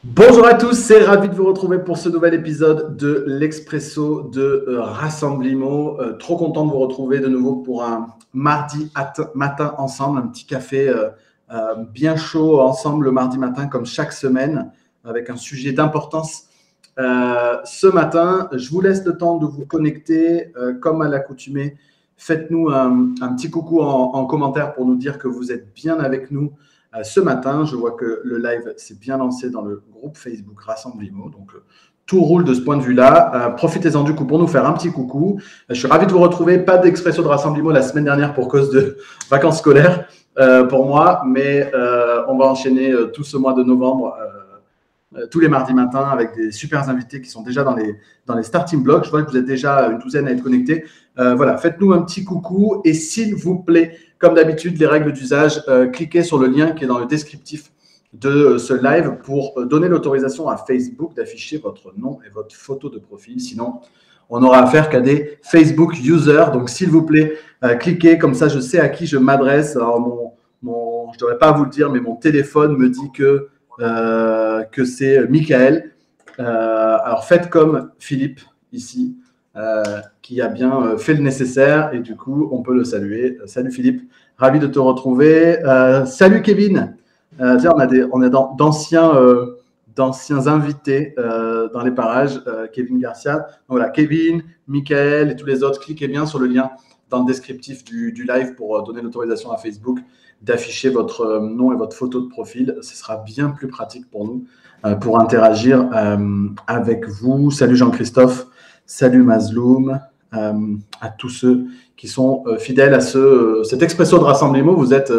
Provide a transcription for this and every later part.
Bonjour à tous, c'est ravi de vous retrouver pour ce nouvel épisode de l'Expresso de Rassemblimo. Trop content de vous retrouver de nouveau pour un matin ensemble, un petit café bien chaud ensemble le mardi matin comme chaque semaine avec un sujet d'importance. Ce matin, je vous laisse le temps de vous connecter comme à l'accoutumée. Faites-nous un petit coucou en commentaire pour nous dire que vous êtes bien avec nous. Ce matin, je vois que le live s'est bien lancé dans le groupe Facebook Rassemblimo. Donc, tout roule de ce point de vue-là. Profitez-en du coup pour nous faire un petit coucou. Je suis ravi de vous retrouver. Pas d'Expresso de Rassemblimo la semaine dernière pour cause de vacances scolaires pour moi, mais on va enchaîner tout ce mois de novembre tous les mardis matins avec des super invités qui sont déjà dans les starting blocks. Je vois que vous êtes déjà une douzaine à être connectés. Voilà, faites-nous un petit coucou et s'il vous plaît, comme d'habitude, les règles d'usage, cliquez sur le lien qui est dans le descriptif de ce live pour donner l'autorisation à Facebook d'afficher votre nom et votre photo de profil. Sinon, on n'aura affaire qu'à des Facebook users. Donc, s'il vous plaît, cliquez. Comme ça, je sais à qui je m'adresse. Alors, je ne devrais pas vous le dire, mais mon téléphone me dit que c'est Michael. Alors, faites comme Philippe ici. Qui a bien fait le nécessaire et du coup, on peut le saluer. Salut Philippe, ravi de te retrouver. Salut Kevin. Tiens, on a d'anciens invités dans les parages. Kevin Garcia. Donc, voilà, Kevin, Michael et tous les autres, cliquez bien sur le lien dans le descriptif du live pour donner l'autorisation à Facebook d'afficher votre nom et votre photo de profil. Ce sera bien plus pratique pour nous pour interagir avec vous. Salut Jean-Christophe. Salut Mazloum, à tous ceux qui sont fidèles à cet Expresso de Rassemblimo. Vous êtes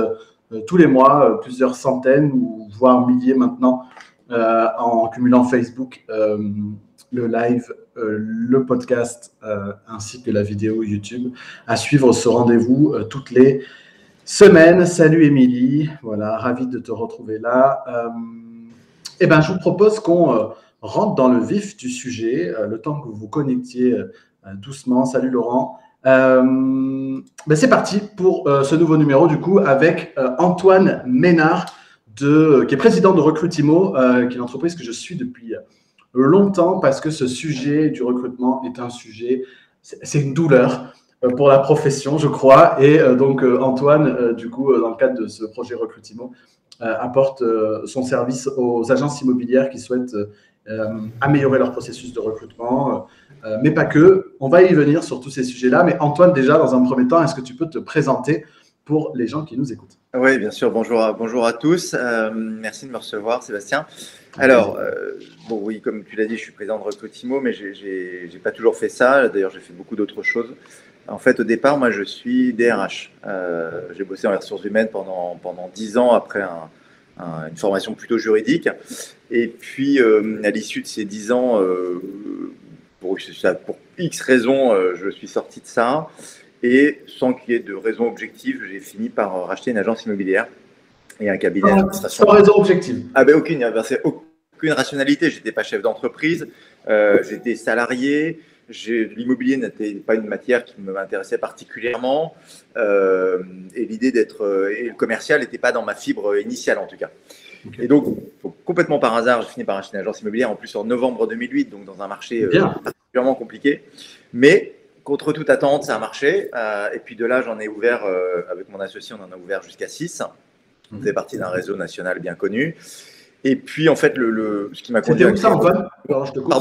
tous les mois, plusieurs centaines ou voire milliers maintenant, en cumulant Facebook, le live, le podcast, ainsi que la vidéo YouTube, à suivre ce rendez-vous toutes les semaines. Salut Émilie, voilà, ravi de te retrouver là. Eh ben, je vous propose qu'on rentre dans le vif du sujet, le temps que vous vous connectiez doucement. Salut Laurent. Ben c'est parti pour ce nouveau numéro du coup avec Antoine Ménard, qui est président de Recrutimo, qui est une entreprise que je suis depuis longtemps parce que ce sujet du recrutement est un sujet, c'est une douleur pour la profession, je crois. Et donc Antoine, du coup, dans le cadre de ce projet Recrutimo, apporte son service aux agences immobilières qui souhaitent améliorer leur processus de recrutement, mais pas que. On va y venir sur tous ces sujets-là. Mais Antoine, déjà, dans un premier temps, est-ce que tu peux te présenter pour les gens qui nous écoutent? Oui, bien sûr. Bonjour à tous. Merci de me recevoir, Sébastien. Alors, bon, oui, comme tu l'as dit, je suis président de Recrutimo, mais j'ai pas toujours fait ça. D'ailleurs, j'ai fait beaucoup d'autres choses. En fait, au départ, moi, je suis DRH. J'ai bossé dans les ressources humaines pendant 10 ans après une formation plutôt juridique. Et puis, à l'issue de ces 10 ans, pour X raisons, je suis sorti de ça. Et sans qu'il y ait de raison objective, j'ai fini par racheter une agence immobilière et un cabinet d'administration. Sans raison objective? Ah ben aucune rationalité. J'étais pas chef d'entreprise, j'étais salarié. L'immobilier n'était pas une matière qui m'intéressait particulièrement, et l'idée et le commercial n'était pas dans ma fibre initiale en tout cas. Okay. Et donc, complètement par hasard, j'ai fini par acheter une agence immobilière en plus en novembre 2008, donc dans un marché particulièrement compliqué. Mais contre toute attente, ça a marché. Et puis de là, j'en ai ouvert, avec mon associé, on en a ouvert jusqu'à 6. On faisait partie d'un réseau national bien connu. Et puis, en fait, ce qui m'a conduit. C'était où ça, Antoine? Alors, je te coupe.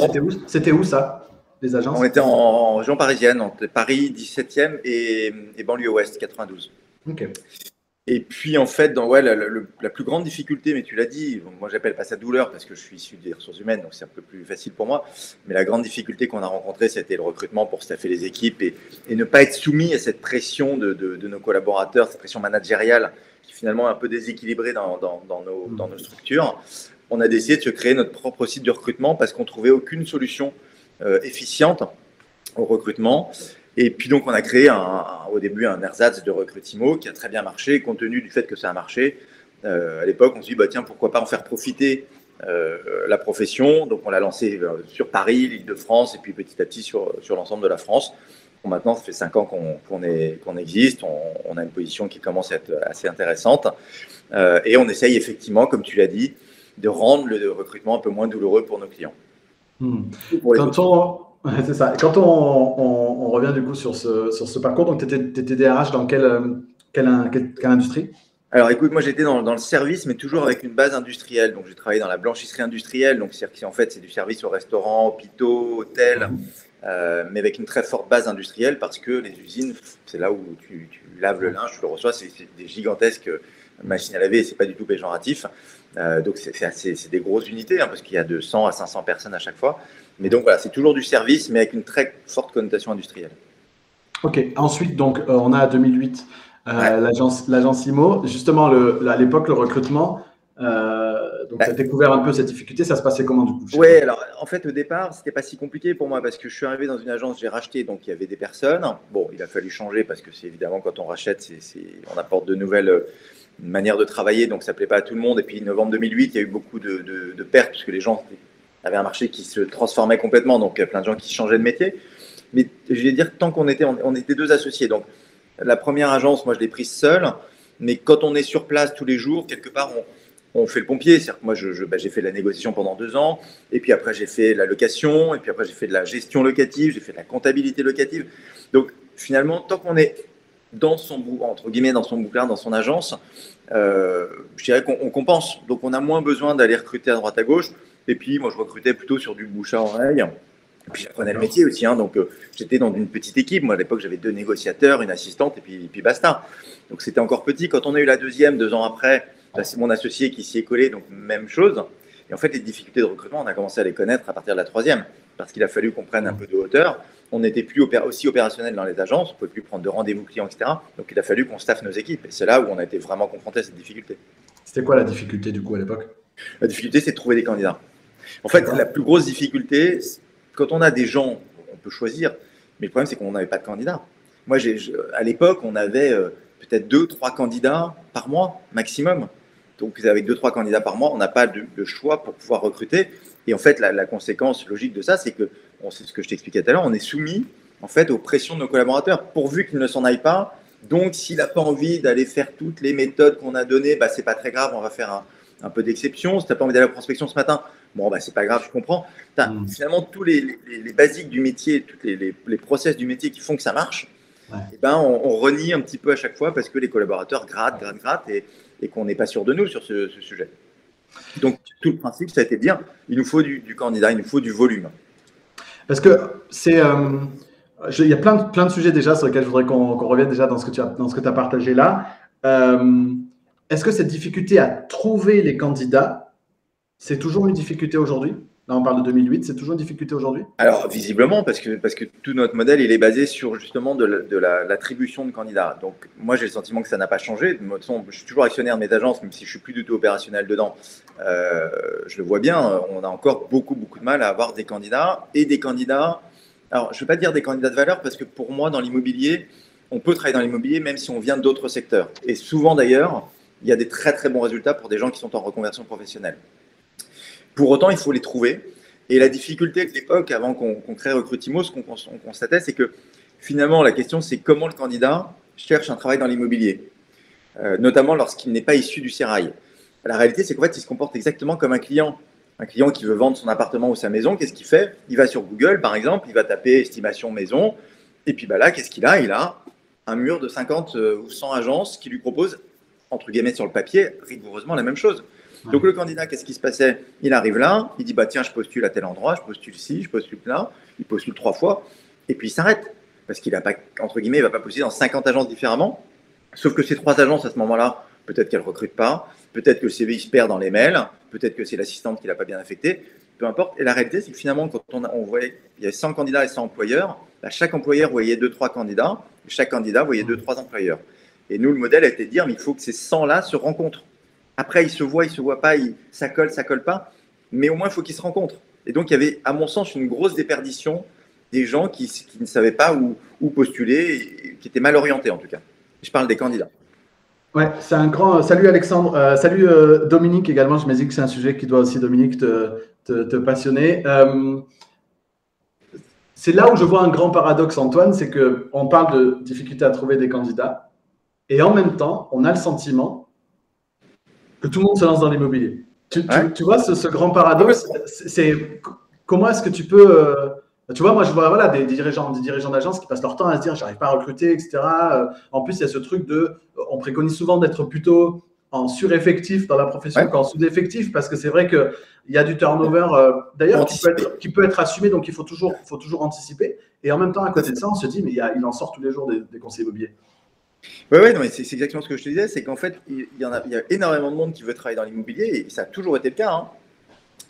C'était où ça, les agences? On était en région parisienne, entre Paris 17e et banlieue ouest, 92. Ok. Et puis, en fait, la plus grande difficulté, mais tu l'as dit, moi, j'appelle pas ça douleur parce que je suis issu des ressources humaines, donc c'est un peu plus facile pour moi. Mais la grande difficulté qu'on a rencontrée, c'était le recrutement pour staffer les équipes et ne pas être soumis à cette pression de nos collaborateurs, cette pression managériale qui finalement est un peu déséquilibrée dans nos structures. On a décidé de se créer notre propre site de recrutement parce qu'on trouvait aucune solution efficiente au recrutement. Et puis donc, on a créé au début un ersatz de Recrutimo qui a très bien marché. Compte tenu du fait que ça a marché, à l'époque, on s'est dit, bah, tiens, pourquoi pas en faire profiter la profession. Donc, on l'a lancé sur Paris, l'Île-de-France, et puis petit à petit sur l'ensemble de la France. Bon, maintenant, ça fait 5 ans qu'on existe. On a une position qui commence à être assez intéressante. Et on essaye effectivement, comme tu l'as dit, de rendre le recrutement un peu moins douloureux pour nos clients. Quand c'est ça. Quand on revient du coup sur ce parcours, donc tu étais DRH dans quelle industrie? Alors écoute, moi j'étais dans le service, mais toujours avec une base industrielle. Donc j'ai travaillé dans la blanchisserie industrielle, donc en fait c'est du service au restaurant, hôpitaux, hôtels, mais avec une très forte base industrielle parce que les usines, c'est là où tu laves le linge, tu le reçois, c'est des gigantesques machines à laver, et c'est pas du tout péjoratif. Donc c'est des grosses unités, hein, parce qu'il y a de 100 à 500 personnes à chaque fois. Mais donc voilà, c'est toujours du service, mais avec une très forte connotation industrielle. Ok, ensuite donc on a 2008. Ouais. L'agence IMO, justement, à l'époque, le recrutement, donc tu as découvert un peu cette difficulté, ça se passait comment du coup? Oui, alors en fait, au départ, c'était pas si compliqué pour moi parce que je suis arrivé dans une agence, j'ai racheté, donc il y avait des personnes. Bon, il a fallu changer parce que c'est évidemment quand on rachète, on apporte de nouvelles manières de travailler, donc ça ne plaît pas à tout le monde. Et puis, novembre 2008, il y a eu beaucoup de pertes parce que les gens avaient un marché qui se transformait complètement, donc il y a plein de gens qui changeaient de métier. Mais je vais dire, tant qu'on était, on était deux associés, donc la première agence, moi, je l'ai prise seule. Mais quand on est sur place tous les jours, quelque part, on fait le pompier. C'est-à-dire que moi, j'ai fait de la négociation pendant 2 ans. Et puis après, j'ai fait la location. Et puis après, j'ai fait de la gestion locative. J'ai fait de la comptabilité locative. Donc, finalement, tant qu'on est dans son entre guillemets, dans son bouclard, dans son agence, je dirais qu'on compense. Donc, on a moins besoin d'aller recruter à droite à gauche. Et puis, moi, je recrutais plutôt sur du bouche à oreille. Et puis j'apprenais le métier aussi, hein, donc j'étais dans une petite équipe. Moi à l'époque j'avais 2 négociateurs, une assistante et puis basta. Donc c'était encore petit. Quand on a eu la deuxième, 2 ans après, c'est mon associé qui s'y est collé, donc même chose. Et en fait les difficultés de recrutement, on a commencé à les connaître à partir de la troisième, parce qu'il a fallu qu'on prenne un peu de hauteur. On n'était plus aussi opérationnel dans les agences, on ne pouvait plus prendre de rendez-vous clients, etc. Donc il a fallu qu'on staffe nos équipes. Et c'est là où on a été vraiment confronté à cette difficulté. C'était quoi la difficulté du coup à l'époque? La difficulté c'est de trouver des candidats. En fait la plus grosse difficulté, quand on a des gens, on peut choisir, mais le problème, c'est qu'on n'avait pas de candidats. Moi, à l'époque, on avait peut-être 2-3 candidats par mois, maximum. Donc, avec 2-3 candidats par mois, on n'a pas de choix pour pouvoir recruter. Et en fait, la conséquence logique de ça, c'est que, c'est ce que je t'expliquais tout à l'heure, on est soumis en fait, aux pressions de nos collaborateurs, pourvu qu'ils ne s'en aillent pas. Donc, s'il n'a pas envie d'aller faire toutes les méthodes qu'on a données, ce n'est pas très grave, on va faire un peu d'exception. Si tu n'as pas envie d'aller à la prospection ce matin, bon, c'est pas grave, je comprends. Finalement, tous les basiques du métier, tous les process du métier qui font que ça marche, et on renie un petit peu à chaque fois parce que les collaborateurs grattent et qu'on n'est pas sûr de nous sur ce sujet. Donc, tout le principe, ça a été de dire, il nous faut du candidat, il nous faut du volume. Parce que il y a plein de sujets déjà sur lesquels je voudrais qu'on revienne déjà dans ce que tu as partagé là. Est-ce que cette difficulté à trouver les candidats, c'est toujours une difficulté aujourd'hui? Là, on parle de 2008, c'est toujours une difficulté aujourd'hui? Alors, visiblement, parce que tout notre modèle, il est basé sur justement de l'attribution de candidats. Donc, moi, j'ai le sentiment que ça n'a pas changé. De toute façon, je suis toujours actionnaire de mes agences, même si je suis plus du tout opérationnel dedans. Je le vois bien, on a encore beaucoup de mal à avoir des candidats et des candidats. Alors, je ne veux pas dire des candidats de valeur, parce que pour moi, dans l'immobilier, on peut travailler dans l'immobilier même si on vient d'autres secteurs. Et souvent, d'ailleurs, il y a des très bons résultats pour des gens qui sont en reconversion professionnelle. Pour autant, il faut les trouver. Et la difficulté de l'époque, avant qu'on crée Recrutimo, ce qu'on constatait, c'est que finalement, la question, c'est comment le candidat cherche un travail dans l'immobilier, notamment lorsqu'il n'est pas issu du sérail. La réalité, c'est qu'en fait, il se comporte exactement comme un client. Un client qui veut vendre son appartement ou sa maison, qu'est-ce qu'il fait? Il va sur Google, par exemple, il va taper estimation maison. Et puis là, qu'est-ce qu'il a? Il a un mur de 50 ou 100 agences qui lui proposent, entre guillemets, sur le papier, rigoureusement la même chose. Donc le candidat, qu'est-ce qui se passait? Il arrive là, il dit tiens, je postule à tel endroit, je postule ci, je postule là, il postule 3 fois, et puis il s'arrête. Parce qu'il n'a pas, entre guillemets, il ne va pas postuler dans 50 agences différemment. Sauf que ces 3 agences, à ce moment-là, peut-être qu'elles ne recrutent pas, peut-être que le CV il se perd dans les mails, peut-être que c'est l'assistante qui ne l'a pas bien affecté, peu importe. Et la réalité, c'est que finalement, quand on voyait, il y avait 100 candidats et 100 employeurs, chaque employeur voyait 2-3 candidats, chaque candidat voyait 2-3 employeurs. Et nous, le modèle a été de dire, mais il faut que ces 100-là se rencontrent. Après, ils se voient pas, ça colle pas, mais au moins, il faut qu'ils se rencontrent. Et donc, il y avait, à mon sens, une grosse déperdition des gens qui ne savaient pas où postuler, et qui étaient mal orientés en tout cas. Je parle des candidats. Ouais, c'est un grand. Salut Alexandre, salut Dominique également. Je me dis que c'est un sujet qui doit aussi, Dominique, te passionner. C'est là où je vois un grand paradoxe, Antoine, c'est qu'on parle de difficulté à trouver des candidats et en même temps, on a le sentiment que tout le monde se lance dans l'immobilier. Tu vois, ce grand paradoxe, comment est-ce que tu peux. Tu vois, moi, je vois voilà, des dirigeants d'agence qui passent leur temps à se dire j'arrive pas à recruter, etc. En plus, il y a ce truc de. On préconise souvent d'être plutôt en sureffectif dans la profession qu'en sous-effectif parce que c'est vrai qu'il y a du turnover, d'ailleurs, qui peut être assumé, donc il faut toujours anticiper. Et en même temps, à côté de ça, on se dit mais il en sort tous les jours des conseillers immobiliers. Oui, c'est exactement ce que je te disais, c'est qu'en fait, il y a énormément de monde qui veut travailler dans l'immobilier, et ça a toujours été le cas.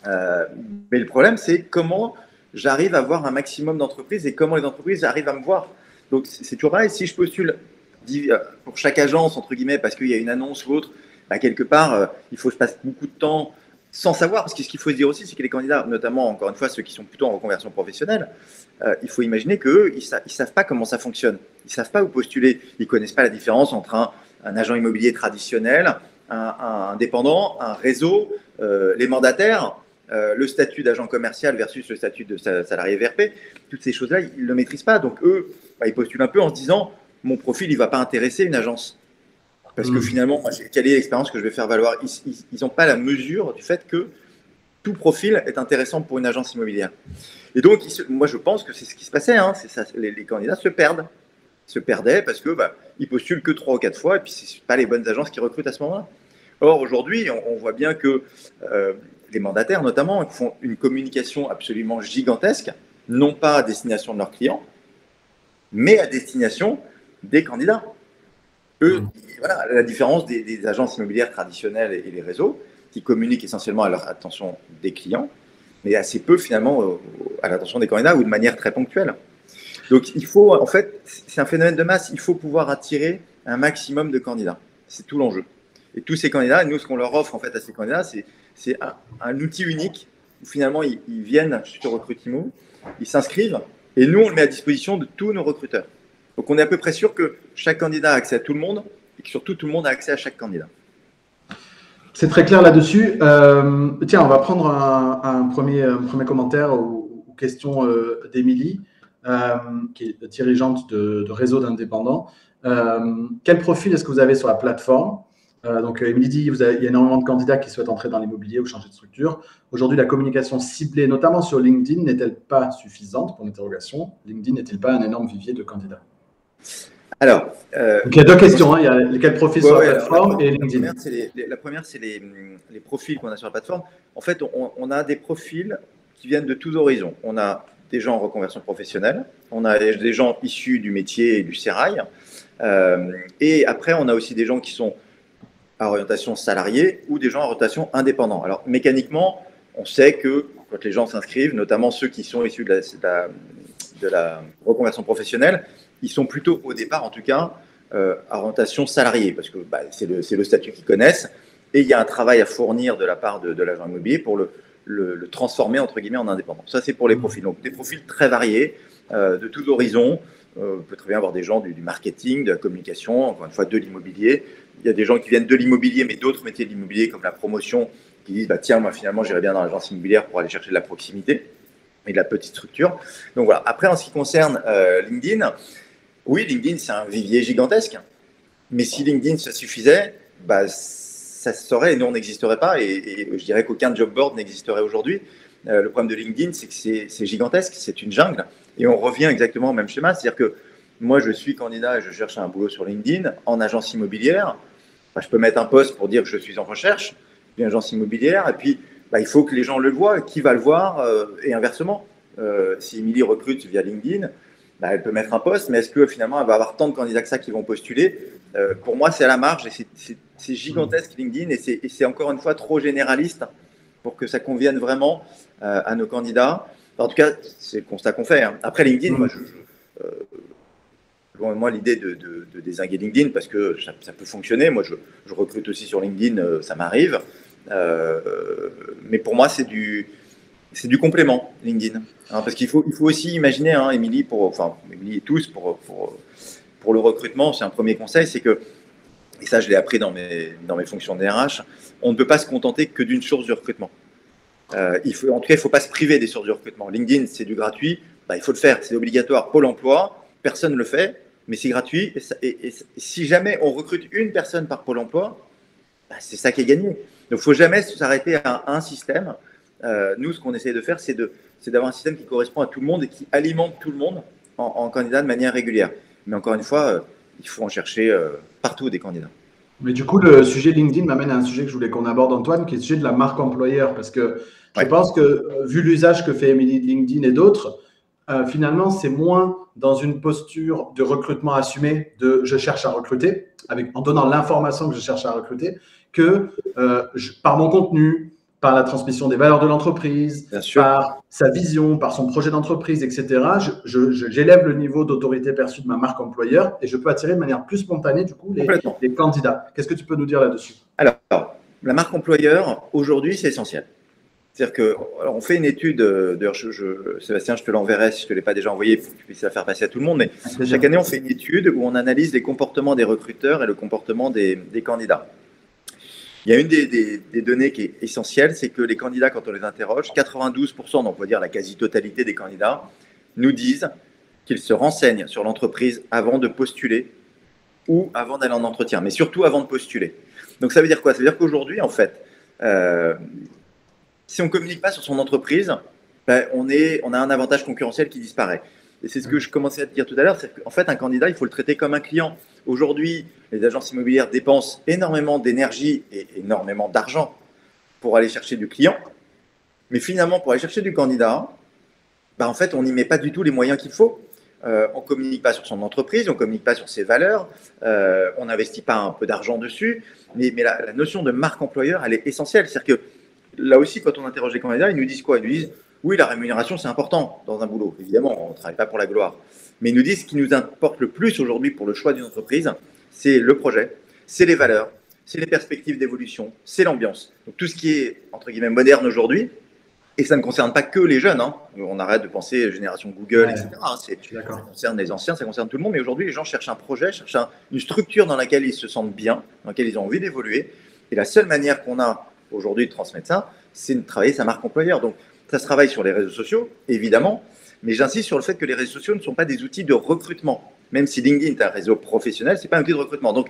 Hein. Mais le problème, c'est comment j'arrive à voir un maximum d'entreprises et comment les entreprises arrivent à me voir. Donc, c'est toujours pareil. Si je postule pour chaque agence, entre guillemets, parce qu'il y a une annonce ou autre, bah, quelque part, il faut que je passe beaucoup de temps sans savoir. Parce que ce qu'il faut se dire aussi, c'est que les candidats, notamment, encore une fois, ceux qui sont plutôt en reconversion professionnelle, il faut imaginer qu'eux, ils ne savent pas comment ça fonctionne. Ils ne savent pas où postuler. Ils ne connaissent pas la différence entre un agent immobilier traditionnel, un indépendant, un réseau, les mandataires, le statut d'agent commercial versus le statut de salarié VRP. Toutes ces choses-là, ils ne le maîtrisent pas. Donc, eux, bah, ils postulent un peu en se disant « mon profil, il ne va pas intéresser une agence ». Parce que finalement, quelle est l'expérience que je vais faire valoir? Ils n'ont pas la mesure du fait que tout profil est intéressant pour une agence immobilière. Et donc, moi, je pense que c'est ce qui se passait. Hein, les candidats se perdaient parce que ils postulent que 3 ou 4 fois et puis ce pas les bonnes agences qui recrutent à ce moment-là. Or, aujourd'hui, on voit bien que les mandataires, notamment, font une communication absolument gigantesque, non pas à destination de leurs clients, mais à destination des candidats. Eux, voilà, la différence des agences immobilières traditionnelles et les réseaux, qui communiquent essentiellement à l'attention des clients, mais assez peu finalement à l'attention des candidats ou de manière très ponctuelle. Donc il faut, en fait, c'est un phénomène de masse, il faut pouvoir attirer un maximum de candidats. C'est tout l'enjeu. Et tous ces candidats, nous, ce qu'on leur offre en fait à ces candidats, c'est un outil unique où finalement ils viennent sur Recrutimo, ils s'inscrivent et nous, on le met à disposition de tous nos recruteurs. Donc on est à peu près sûr que chaque candidat a accès à tout le monde et que surtout tout le monde a accès à chaque candidat. C'est très clair là-dessus. Tiens, on va prendre un premier commentaire ou question d'Émilie, qui est dirigeante de réseau d'indépendants. Quel profil est-ce que vous avez sur la plateforme? Donc, Émilie dit il y a énormément de candidats qui souhaitent entrer dans l'immobilier ou changer de structure. Aujourd'hui, la communication ciblée, notamment sur LinkedIn, n'est-elle pas suffisante pour l'interrogation? LinkedIn n'est-il pas un énorme vivier de candidats? Alors, donc il y a deux questions. Hein. Il y a quel profil sur la plateforme et LinkedIn. La première, c'est les profils qu'on a sur la plateforme. En fait, on a des profils qui viennent de tous horizons. On a des gens en reconversion professionnelle, on a des gens issus du métier et du sérail, et après, on a aussi des gens qui sont à orientation salariée ou des gens à orientation indépendant. Alors, mécaniquement, on sait que quand les gens s'inscrivent, notamment ceux qui sont issus de la reconversion professionnelle, ils sont plutôt, au départ en tout cas, à orientation salariée, parce que c'est le statut qu'ils connaissent, et il y a un travail à fournir de la part de l'agent immobilier pour le transformer, entre guillemets, en indépendant. Ça, c'est pour les profils. Donc, des profils très variés, de tous horizons. On peut très bien avoir des gens du marketing, de la communication, encore une fois, de l'immobilier. Il y a des gens qui viennent de l'immobilier, mais d'autres métiers de l'immobilier, comme la promotion, qui disent, tiens, moi, finalement, j'irais bien dans l'agence immobilière pour aller chercher de la proximité et de la petite structure. Donc, voilà. Après, en ce qui concerne LinkedIn, oui, LinkedIn, c'est un vivier gigantesque. Mais si LinkedIn, ça suffisait, ça se saurait et nous, on n'existerait pas. Et je dirais qu'aucun job board n'existerait aujourd'hui. Le problème de LinkedIn, c'est que c'est gigantesque, c'est une jungle. Et on revient exactement au même schéma. C'est-à-dire que moi, je suis candidat et je cherche un boulot sur LinkedIn en agence immobilière. Je peux mettre un post pour dire que je suis en recherche d'une agence immobilière. Et puis, il faut que les gens le voient. Qui va le voir et inversement. Si Émilie recrute via LinkedIn, elle peut mettre un post, mais est-ce que finalement elle va avoir tant de candidats que ça qui vont postuler? Pour moi, c'est à la marge et c'est gigantesque LinkedIn et c'est encore une fois trop généraliste pour que ça convienne vraiment à nos candidats. En tout cas, c'est le constat qu'on fait. Hein. Après LinkedIn, moi, l'idée de dézinguer LinkedIn parce que ça peut fonctionner. Moi, je recrute aussi sur LinkedIn, ça m'arrive. Mais pour moi, c'est du complément, LinkedIn. Hein, parce qu'il faut aussi imaginer, hein, Émilie et tous, pour le recrutement, c'est un premier conseil, c'est que, et ça je l'ai appris dans mes fonctions de RH, on ne peut pas se contenter que d'une source de recrutement. En tout cas, il ne faut pas se priver des sources de recrutement. LinkedIn, c'est du gratuit, il faut le faire, c'est obligatoire. Pôle emploi, personne ne le fait, mais c'est gratuit. Et si jamais on recrute une personne par Pôle emploi, c'est ça qui est gagné. Donc, il ne faut jamais s'arrêter à un système. Nous, ce qu'on essaie de faire, c'est d'avoir un système qui correspond à tout le monde et qui alimente tout le monde en candidat de manière régulière. Mais encore une fois, il faut en chercher partout des candidats. Mais du coup, le sujet LinkedIn m'amène à un sujet que je voulais qu'on aborde, Antoine, qui est le sujet de la marque employeur. Parce que je pense que, vu l'usage que fait Émilie de LinkedIn et d'autres, finalement, c'est moins dans une posture de recrutement assumé de je cherche à recruter, en donnant l'information que je cherche à recruter, que par mon contenu, par la transmission des valeurs de l'entreprise, par sa vision, par son projet d'entreprise, etc. J'élève le niveau d'autorité perçue de ma marque employeur et je peux attirer de manière plus spontanée, du coup, les candidats. Qu'est-ce que tu peux nous dire là-dessus? Alors, la marque employeur, aujourd'hui, c'est essentiel. C'est-à-dire qu'on fait une étude, d'ailleurs, Sébastien, je te l'enverrai si je ne te l'ai pas déjà envoyé pour que tu puisses la faire passer à tout le monde, mais chaque année, on fait une étude où on analyse les comportements des recruteurs et le comportement des candidats. Il y a une des données qui est essentielle, c'est que les candidats, quand on les interroge, 92%, donc on va dire la quasi-totalité des candidats, nous disent qu'ils se renseignent sur l'entreprise avant de postuler ou avant d'aller en entretien, mais surtout avant de postuler. Donc ça veut dire quoi? Ça veut dire qu'aujourd'hui, en fait, si on ne communique pas sur son entreprise, ben, on a un avantage concurrentiel qui disparaît. Et c'est ce que je commençais à te dire tout à l'heure, c'est qu'en fait, un candidat, il faut le traiter comme un client. Aujourd'hui, les agences immobilières dépensent énormément d'énergie et énormément d'argent pour aller chercher du client. Mais finalement, pour aller chercher du candidat, ben, en fait, on n'y met pas du tout les moyens qu'il faut. On ne communique pas sur son entreprise, on ne communique pas sur ses valeurs, on n'investit pas un peu d'argent dessus. Mais la notion de marque employeur, elle est essentielle. C'est-à-dire que là aussi, quand on interroge les candidats, ils nous disent quoi? Ils nous disent oui, la rémunération, c'est important dans un boulot. Évidemment, on ne travaille pas pour la gloire. Mais ils nous disent ce qui nous importe le plus aujourd'hui pour le choix d'une entreprise, c'est le projet, c'est les valeurs, c'est les perspectives d'évolution, c'est l'ambiance. Donc tout ce qui est, entre guillemets, moderne aujourd'hui, et ça ne concerne pas que les jeunes. Hein. On arrête de penser génération Google, etc. Ça concerne les anciens, ça concerne tout le monde. Mais aujourd'hui, les gens cherchent un projet, cherchent une structure dans laquelle ils se sentent bien, dans laquelle ils ont envie d'évoluer. Et la seule manière qu'on a aujourd'hui de transmettre ça, c'est de travailler sa marque employeur. Donc, ça se travaille sur les réseaux sociaux, évidemment, mais j'insiste sur le fait que les réseaux sociaux ne sont pas des outils de recrutement. Même si LinkedIn est un réseau professionnel, ce n'est pas un outil de recrutement. Donc,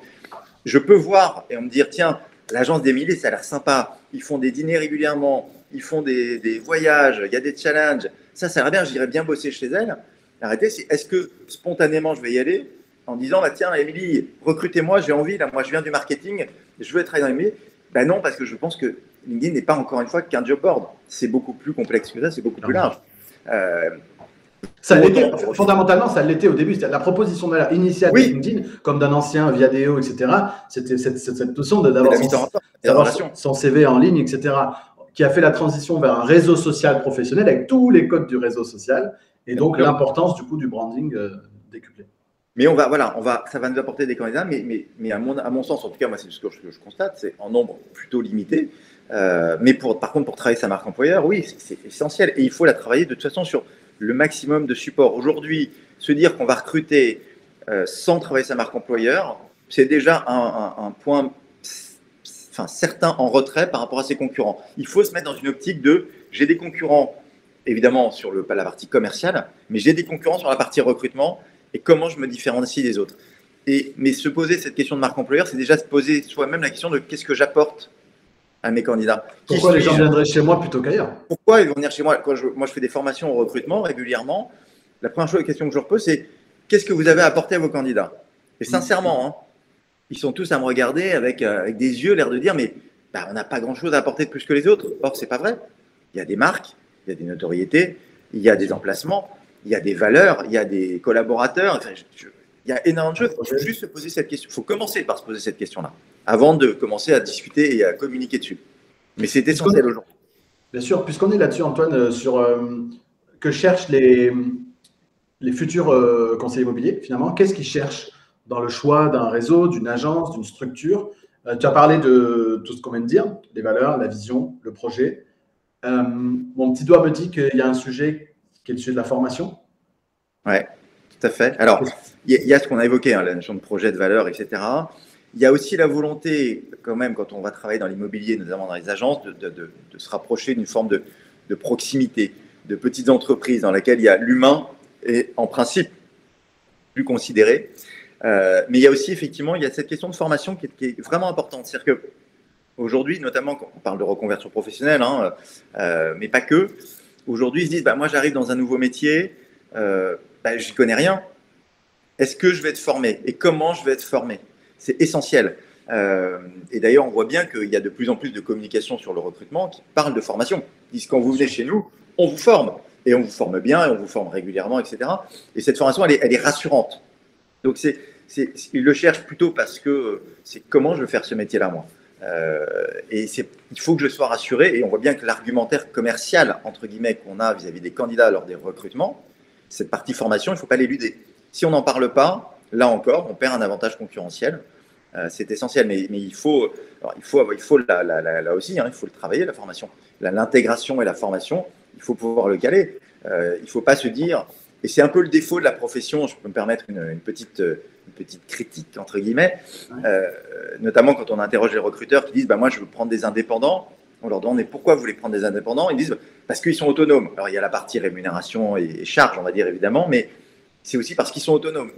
je peux voir et me dire, tiens, l'agence d'Émilie, ça a l'air sympa. Ils font des dîners régulièrement, ils font des voyages, il y a des challenges. Ça a l'air bien, j'irais bien bosser chez elle. Arrêtez, est-ce que spontanément, je vais y aller en disant, bah, tiens, Émilie, recrutez-moi, j'ai envie, là, moi, je viens du marketing, je veux travailler dans l'immobilier. Ben non, parce que je pense que LinkedIn n'est pas encore une fois qu'un job board. C'est beaucoup plus complexe que ça, c'est beaucoup plus large. Ça l'était, fondamentalement, ça l'était au début. La proposition de initiale de LinkedIn, comme d'un ancien Viadeo, etc., c'était cette notion d'avoir son CV en ligne, etc., qui a fait la transition vers un réseau social professionnel avec tous les codes du réseau social et donc l'importance du coup du branding décuplé. Mais ça va nous apporter des candidats, mais à mon sens, en tout cas, moi, c'est ce que je constate, c'est en nombre plutôt limité. Mais par contre, pour travailler sa marque employeur, oui, c'est essentiel. Et il faut la travailler de toute façon sur le maximum de support. Aujourd'hui, se dire qu'on va recruter sans travailler sa marque employeur, c'est déjà un point certain en retrait par rapport à ses concurrents. Il faut se mettre dans une optique de j'ai des concurrents, évidemment, sur la partie commerciale, mais j'ai des concurrents sur la partie recrutement. Et comment je me différencie des autres. Mais se poser cette question de marque employeur, c'est déjà se poser soi-même la question de qu'est-ce que j'apporte à mes candidats. Pourquoi les gens viendraient chez moi plutôt qu'ailleurs? Pourquoi ils vont venir chez moi? Moi, je fais des formations au recrutement régulièrement. La première question que je leur pose, c'est qu'est-ce que vous avez à apporter à vos candidats? Et sincèrement, hein, ils sont tous à me regarder avec des yeux, l'air de dire mais on n'a pas grand-chose à apporter de plus que les autres. Or, ce n'est pas vrai. Il y a des marques, il y a des notoriétés, il y a des emplacements. Il y a des valeurs, il y a des collaborateurs, il y a énormément de choses. Il faut juste se poser cette question. Il faut commencer par se poser cette question-là, avant de commencer à discuter et à communiquer dessus. Mais c'est essentiel aujourd'hui. Bien sûr, puisqu'on est là-dessus, Antoine, sur que cherchent les futurs conseillers immobiliers, finalement, qu'est-ce qu'ils cherchent dans le choix d'un réseau, d'une agence, d'une structure? Tu as parlé de tout ce qu'on vient de dire, les valeurs, la vision, le projet. Mon petit doigt me dit qu'il y a un sujet qui est le sujet de la formation. Oui, tout à fait. Alors, il y a ce qu'on a évoqué, la notion de projet, de valeur, etc. Il y a aussi la volonté, quand même, quand on va travailler dans l'immobilier, notamment dans les agences, de se rapprocher d'une forme de proximité, de petites entreprises dans laquelle il y a l'humain est en principe plus considéré. Mais il y a aussi, effectivement, il y a cette question de formation qui est vraiment importante. C'est-à-dire que Aujourd'hui, notamment quand on parle de reconversion professionnelle, hein, mais pas que, aujourd'hui, ils se disent, bah, moi j'arrive dans un nouveau métier, bah, j'y connais rien. Est-ce que je vais être formé? Et comment je vais être formé? C'est essentiel. Et d'ailleurs, on voit bien qu'il y a de plus en plus de communication sur le recrutement qui parlent de formation. Ils disent, quand vous venez chez nous, on vous forme. Et on vous forme bien, et on vous forme régulièrement, etc. Et cette formation, elle est rassurante. Donc, ils le cherchent plutôt parce que c'est comment je veux faire ce métier-là, moi. Et il faut que je sois rassuré. Et on voit bien que l'argumentaire commercial, entre guillemets, qu'on a vis-à-vis des candidats lors des recrutements, cette partie formation, il ne faut pas l'éluder. Si on n'en parle pas, là encore, on perd un avantage concurrentiel. C'est essentiel, mais il faut là aussi, hein, il faut le travailler, la formation. L'intégration et la formation, il faut pouvoir le caler. Il ne faut pas se dire, et c'est un peu le défaut de la profession, je peux me permettre une petite critique, entre guillemets, notamment quand on interroge les recruteurs qui disent, bah, moi je veux prendre des indépendants. On leur demande, mais pourquoi vous voulez prendre des indépendants? Ils disent, parce qu'ils sont autonomes. Alors il y a la partie rémunération et charge, on va dire évidemment, mais c'est aussi parce qu'ils sont autonomes.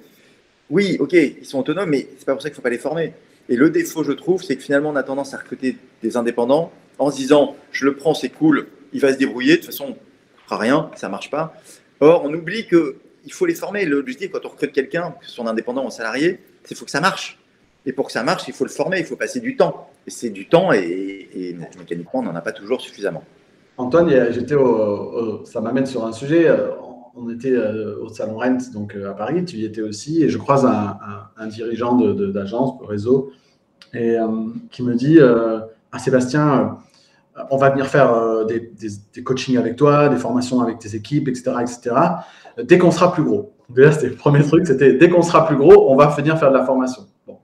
Oui, ok, ils sont autonomes, mais c'est pas pour ça qu'il ne faut pas les former. Et le défaut, je trouve, c'est que finalement, on a tendance à recruter des indépendants en se disant, je le prends, c'est cool, il va se débrouiller, de toute façon, on ne fera rien, ça ne marche pas. Or, on oublie qu'il faut les former. L'objectif, quand on recrute quelqu'un, que ce soit un indépendant ou un salarié, c'est qu'il faut que ça marche. Et pour que ça marche, il faut le former, il faut passer du temps. Et c'est du temps, et mécaniquement, on n'en a pas toujours suffisamment. Antoine, ça m'amène sur un sujet. On était au Salon Rent, donc à Paris, tu y étais aussi, et je croise un dirigeant d'agence, de réseau, et qui me dit ah, Sébastien, on va venir faire des coachings avec toi, des formations avec tes équipes, etc., etc. Dès qu'on sera plus gros. Déjà, c'était le premier truc, c'était dès qu'on sera plus gros, on va venir faire de la formation. Bon.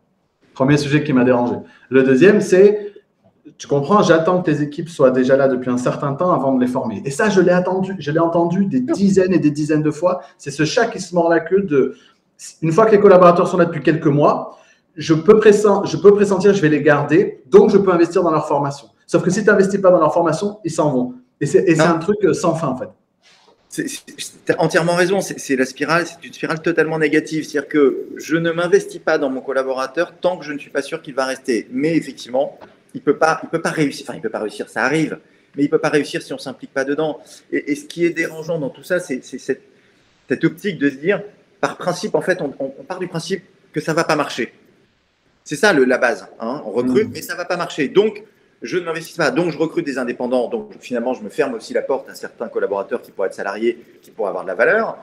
Premier sujet qui m'a dérangé. Le deuxième, c'est tu comprends, j'attends que tes équipes soient déjà là depuis un certain temps avant de les former. Et ça, je l'ai entendu des dizaines et des dizaines de fois. C'est ce chat qui se mord la queue de, une fois que les collaborateurs sont là depuis quelques mois, je peux pressentir que je vais les garder, donc je peux investir dans leur formation. Sauf que si tu n'investis pas dans leur formation, ils s'en vont. Et c'est un truc sans fin, en fait. Tu as entièrement raison, c'est une spirale totalement négative. C'est-à-dire que je ne m'investis pas dans mon collaborateur tant que je ne suis pas sûr qu'il va rester. Mais effectivement, il peut pas réussir. Enfin, il peut pas réussir, ça arrive, mais il peut pas réussir si on s'implique pas dedans. Et ce qui est dérangeant dans tout ça, c'est cette optique de se dire, par principe, en fait, on part du principe que ça va pas marcher. C'est ça la base. Hein. On recrute, mais ça va pas marcher. Donc, je ne m'investis pas. Donc, je recrute des indépendants. Donc, finalement, je me ferme aussi la porte à certains collaborateurs qui pourraient être salariés, qui pourraient avoir de la valeur.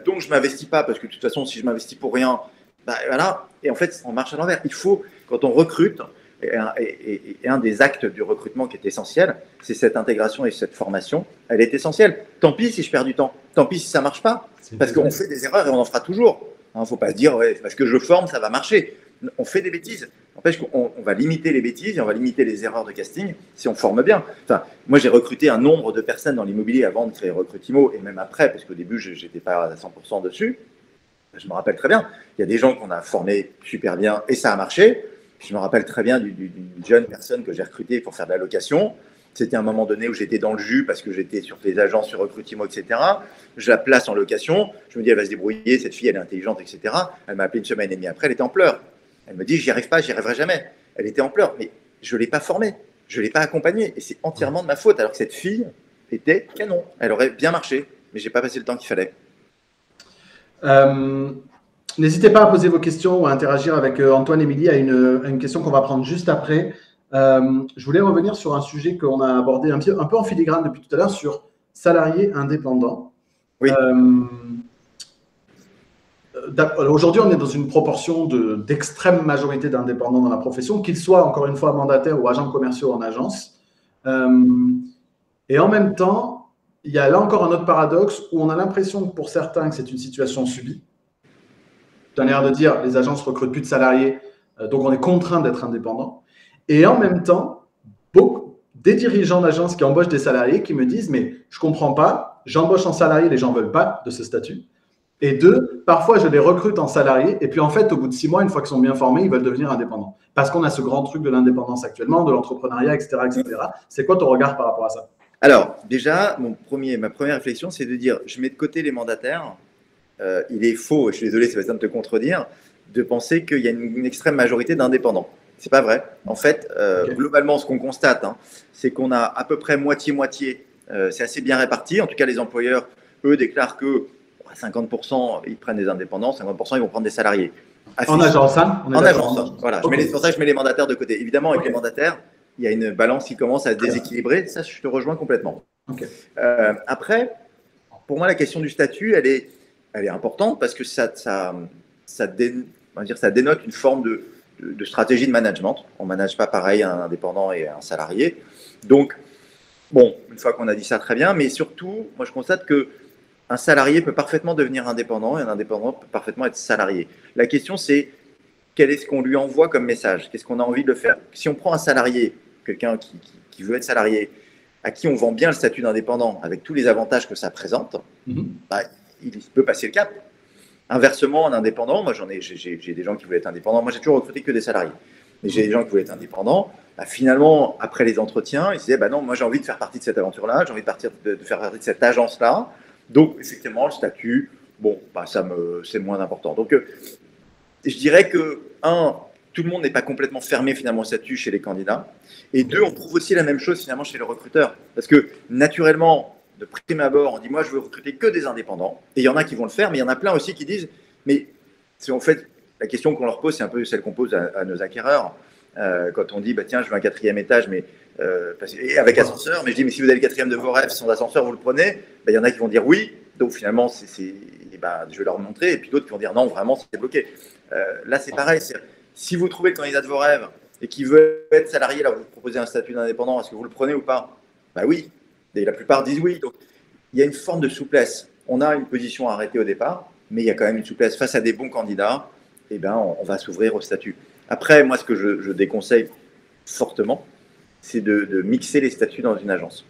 Donc, je ne m'investis pas parce que de toute façon, si je m'investis pour rien, bah, voilà. Et en fait, on marche à l'envers. Il faut, quand on recrute, et un des actes du recrutement qui est essentiel, c'est cette intégration et cette formation. Elle est essentielle. Tant pis si je perds du temps. Tant pis si ça ne marche pas. Parce qu'on fait des erreurs et on en fera toujours. Il ne faut pas se dire, ouais, parce que je forme, ça va marcher. On fait des bêtises. N'empêche qu'on va limiter les bêtises et on va limiter les erreurs de casting si on forme bien. Enfin, moi, j'ai recruté un nombre de personnes dans l'immobilier avant de créer Recrutimo et même après, parce qu'au début, je n'étais pas à 100% dessus. Je me rappelle très bien. Il y a des gens qu'on a formés super bien et ça a marché. Je me rappelle très bien d'une jeune personne que j'ai recrutée pour faire de la location. C'était un moment donné où j'étais dans le jus parce que j'étais sur des agences, sur Recrutimo, etc. Je la place en location. Je me dis, elle va se débrouiller, cette fille, elle est intelligente, etc. Elle m'a appelé une semaine et demie après, elle était en pleurs. Elle me dit, j'y arrive pas, j'y arriverai jamais. Elle était en pleurs, mais je ne l'ai pas formée, je ne l'ai pas accompagnée. Et c'est entièrement de ma faute, alors que cette fille était canon. Elle aurait bien marché, mais je n'ai pas passé le temps qu'il fallait. N'hésitez pas à poser vos questions ou à interagir avec Antoine et Émilie à une question qu'on va prendre juste après. Je voulais revenir sur un sujet qu'on a abordé un peu en filigrane depuis tout à l'heure sur salariés indépendants. Oui. Aujourd'hui, on est dans une proportion d'extrême majorité d'indépendants dans la profession, qu'ils soient encore une fois mandataires ou agents commerciaux en agence. Et en même temps, il y a là encore un autre paradoxe où on a l'impression pour certains que c'est une situation subie. Tu as l'air de dire les agences ne recrutent plus de salariés, donc on est contraint d'être indépendant. Et en même temps, des dirigeants d'agence qui embauchent des salariés qui me disent « mais je ne comprends pas, j'embauche en salarié, les gens ne veulent pas de ce statut. Et deux, parfois je les recrute en salarié et puis en fait, au bout de 6 mois, une fois qu'ils sont bien formés, ils veulent devenir indépendants. Parce qu'on a ce grand truc de l'indépendance actuellement, de l'entrepreneuriat, etc., etc. C'est quoi ton regard par rapport à ça? Alors, déjà, ma première réflexion, c'est de dire je mets de côté les mandataires. Il est faux, je suis désolé Sébastien de te contredire, de penser qu'il y a une extrême majorité d'indépendants. C'est pas vrai. En fait, Ok. globalement, ce qu'on constate, hein, c'est qu'on a à peu près moitié-moitié. C'est assez bien réparti. En tout cas, les employeurs, eux, déclarent que 50%, ils prennent des indépendants, 50%, ils vont prendre des salariés. En agence, hein? On est En d'accord. agence, hein. Voilà. Ok. C'est pour ça que je mets les mandataires de côté. Évidemment, avec Ok. les mandataires, il y a une balance qui commence à se déséquilibrer. Ça, je te rejoins complètement. Ok. Après, pour moi, la question du statut, elle est importante parce que on va dire, ça dénote une forme de stratégie de management. On ne manage pas pareil un indépendant et un salarié. Donc, bon, une fois qu'on a dit ça, très bien. Mais surtout, moi, je constate que un salarié peut parfaitement devenir indépendant et un indépendant peut parfaitement être salarié. La question, c'est quel est ce qu'on lui envoie comme message? Qu'est-ce qu'on a envie de le faire? Si on prend un salarié, quelqu'un qui veut être salarié, à qui on vend bien le statut d'indépendant avec tous les avantages que ça présente, bah, il peut passer le cap. Inversement, un indépendant, moi j'ai des gens qui voulaient être indépendants, moi j'ai toujours recruté que des salariés, mais j'ai des gens qui voulaient être indépendants, bah, finalement, après les entretiens, ils se disaient, bah non, moi j'ai envie de faire partie de cette aventure-là, j'ai envie de faire partie de cette agence-là, donc effectivement, le statut, bon, bah, c'est moins important. Donc, je dirais que, un, tout le monde n'est pas complètement fermé finalement au statut chez les candidats. Et deux, on trouve aussi la même chose finalement chez les recruteurs. Parce que naturellement, de prime abord, on dit moi je veux recruter que des indépendants. Et il y en a qui vont le faire, mais il y en a plein aussi qui disent mais si on fait la question qu'on leur pose, c'est un peu celle qu'on pose à nos acquéreurs. Quand on dit bah, tiens, je veux un 4e étage, mais et avec ascenseur, mais je dis mais si vous avez le 4e de vos rêves sans ascenseur, vous le prenez. Bah, il y en a qui vont dire oui. Donc finalement, bah, je vais leur montrer. Et puis d'autres qui vont dire non, vraiment, c'est bloqué. Là, c'est pareil. Si vous trouvez le candidat de vos rêves et qui veut être salarié, là, vous proposez un statut d'indépendant, est-ce que vous le prenez ou pas? Bah oui. Et la plupart disent oui. Donc, il y a une forme de souplesse. On a une position arrêtée au départ, mais il y a quand même une souplesse. Face à des bons candidats, eh ben, on va s'ouvrir au statut. Après, moi, ce que je déconseille fortement, c'est de mixer les statuts dans une agence.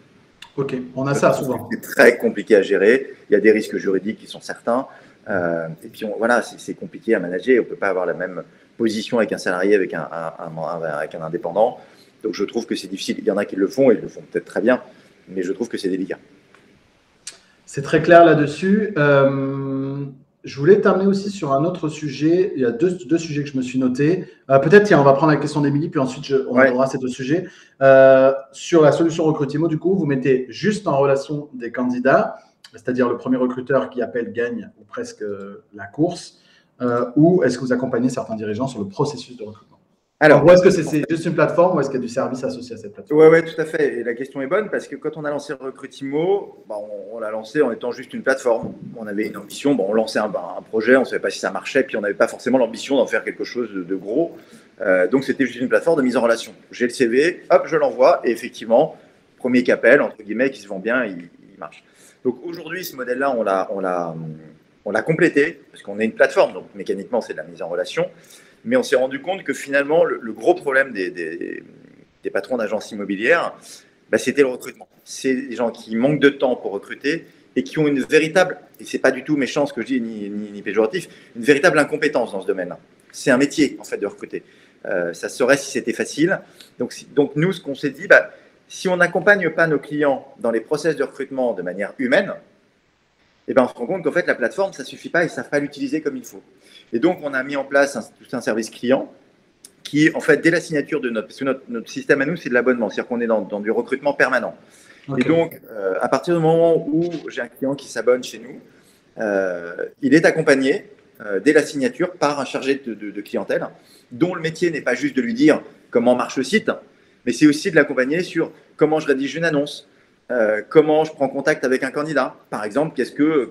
Ok, on a ça souvent. C'est très compliqué à gérer. Il y a des risques juridiques qui sont certains. Et puis, voilà, c'est compliqué à manager. On ne peut pas avoir la même position avec un salarié, avec un indépendant. Donc, je trouve que c'est difficile. Il y en a qui le font et ils le font peut-être très bien, mais je trouve que c'est délicat. C'est très clair là-dessus. Je voulais terminer aussi sur un autre sujet. Il y a deux sujets que je me suis notés. Peut-être, tiens, on va prendre la question d'Émilie, puis ensuite, on abordera ces deux sujets. Sur la solution Recruitimo, du coup, vous mettez juste en relation des candidats, c'est-à-dire le premier recruteur qui appelle gagne ou presque la course, ou est-ce que vous accompagnez certains dirigeants sur le processus de recrutement? Alors, ou est-ce que c'est juste une plateforme ou est-ce qu'il y a du service associé à cette plateforme? Oui, tout à fait. Et la question est bonne parce que quand on a lancé Recruitimo, bah, on l'a lancé en étant juste une plateforme. On avait une ambition, on lançait un projet, on ne savait pas si ça marchait, puis on n'avait pas forcément l'ambition d'en faire quelque chose de gros. Donc c'était juste une plateforme de mise en relation. J'ai le CV, hop, je l'envoie, et effectivement, premier qui appelle, entre guillemets, qui se vend bien, il marche. Donc aujourd'hui, ce modèle-là, on l'a complété, parce qu'on est une plateforme, donc mécaniquement, c'est de la mise en relation. Mais on s'est rendu compte que finalement, le gros problème des patrons d'agences immobilières, bah, c'était le recrutement. C'est des gens qui manquent de temps pour recruter et qui ont une véritable, et c'est pas du tout méchant ce que je dis, ni péjoratif, une véritable incompétence dans ce domaine-là. C'est un métier, en fait, de recruter. Ça serait si c'était facile. Donc nous, ce qu'on s'est dit, bah, si on n'accompagne pas nos clients dans les process de recrutement de manière humaine, eh ben, on se rend compte qu'en fait, la plateforme, ça ne suffit pas et ils ne savent pas l'utiliser comme il faut. Et donc, on a mis en place tout un service client qui, en fait, dès la signature de parce que notre système à nous, c'est de l'abonnement, c'est-à-dire qu'on est dans du recrutement permanent. Okay. Et donc, à partir du moment où j'ai un client qui s'abonne chez nous, il est accompagné dès la signature par un chargé de clientèle dont le métier n'est pas juste de lui dire comment marche le site, mais c'est aussi de l'accompagner sur comment je rédige une annonce, comment je prends contact avec un candidat. Par exemple,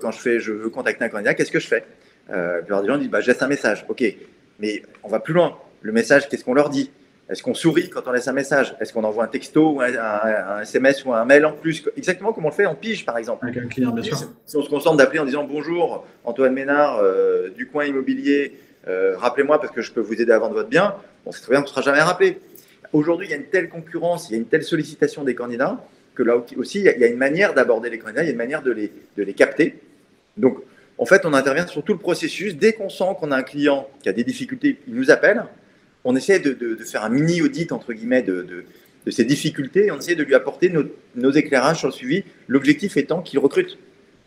quand je veux contacter un candidat, qu'est-ce que je fais? La plupart des gens disent, je laisse un message. Ok, mais on va plus loin. Le message, qu'est-ce qu'on leur dit? Est-ce qu'on sourit quand on laisse un message? Est-ce qu'on envoie un texto ou un SMS ou un mail en plus? Exactement comme on le fait en pige, par exemple. Avec un client, bien sûr. Si on se contente d'appeler en disant, bonjour, Antoine Ménard, du coin immobilier, rappelez-moi parce que je peux vous aider à vendre votre bien. Bon, c'est très bien, on ne sera jamais rappelé. Aujourd'hui, il y a une telle concurrence, il y a une telle sollicitation des candidats que là aussi, il y a une manière d'aborder les candidats, il y a une manière de les capter. Donc, en fait, on intervient sur tout le processus. Dès qu'on sent qu'on a un client qui a des difficultés, il nous appelle. On essaie de faire un mini-audit, entre guillemets, de ses difficultés. Et on essaie de lui apporter nos éclairages sur le suivi. L'objectif étant qu'il recrute.